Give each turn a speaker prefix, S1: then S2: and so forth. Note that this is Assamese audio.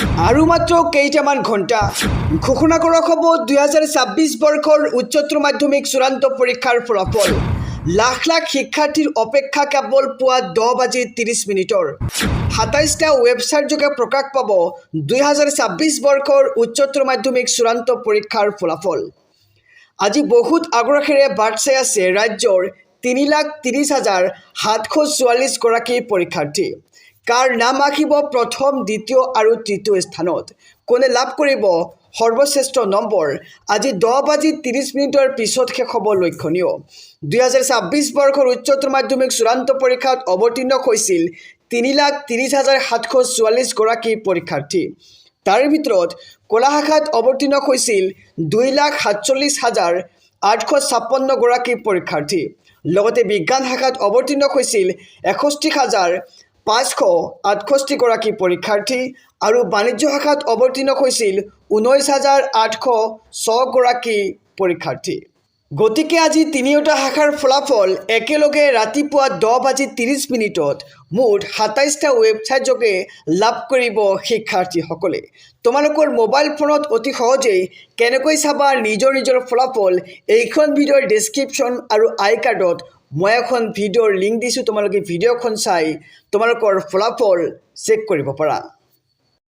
S1: আৰু মাত্ৰ কেইটামান ঘণ্টা ঘোষণা কৰা হ'ব 2026 বৰ্ষৰ উচ্চতৰ মাধ্যমিক চূড়ান্ত পৰীক্ষাৰ ফলাফল। লাখ লাখ শিক্ষাৰ্থীৰ অপেক্ষা কেৱল পুৱা 10:30 27টা ৱেবছাইটযোগে প্ৰকাশ পাব 2026 বৰ্ষৰ উচ্চতৰ মাধ্যমিক চূড়ান্ত পৰীক্ষাৰ ফলাফল। আজি বহুত আগ্ৰহেৰে বাট চাই আছে ৰাজ্যৰ 3,30,744 গৰাকী পৰীক্ষাৰ্থী। কাৰ নাম আহিব প্ৰথম, দ্বিতীয় আৰু তৃতীয় স্থানত? কোনে লাভ কৰিব সৰ্বশ্ৰেষ্ঠ নম্বৰ? আজি 10:30 পিছত শেষ হ'ব লক্ষণীয়। 2026 বৰ্ষৰ উচ্চতৰ মাধ্যমিক চূড়ান্ত পৰীক্ষাত অৱতীৰ্ণ হৈছিল 3,30,744 গৰাকী পৰীক্ষাৰ্থী। তাৰ ভিতৰত কলা শাখাত অৱতীৰ্ণ হৈছিল 2,47,856 গৰাকী পৰীক্ষাৰ্থী। লগতে বিজ্ঞান শাখাত অৱতীৰ্ণ হৈছিল 61,568 গৰাকী পৰীক্ষাৰ্থী আৰু বাণিজ্য শাখাত অৱতীৰ্ণ হৈছিল 19,806 গৰাকী পৰীক্ষাৰ্থী। গতিকে আজি তিনিওটা শাখাৰ ফলাফল একেলগে ৰাতিপুৱা 10:30 মুঠ 27টা ৱেবছাইটযোগে লাভ কৰিব শিক্ষাৰ্থীসকলে। তোমালোকৰ মোবাইল ফোনত অতি সহজেই কেনেকৈ চাবা নিজৰ ফলাফল, এইখন ভিডিঅ'ৰ ডেছক্ৰিপশ্যন আৰু আই কাৰ্ডত মই এখন ভিডিঅ'ৰ লিংক দিছোঁ। তোমালোকে ভিডিঅ'খন চাই তোমালোকৰ ফলাফল চেক কৰিব পাৰা।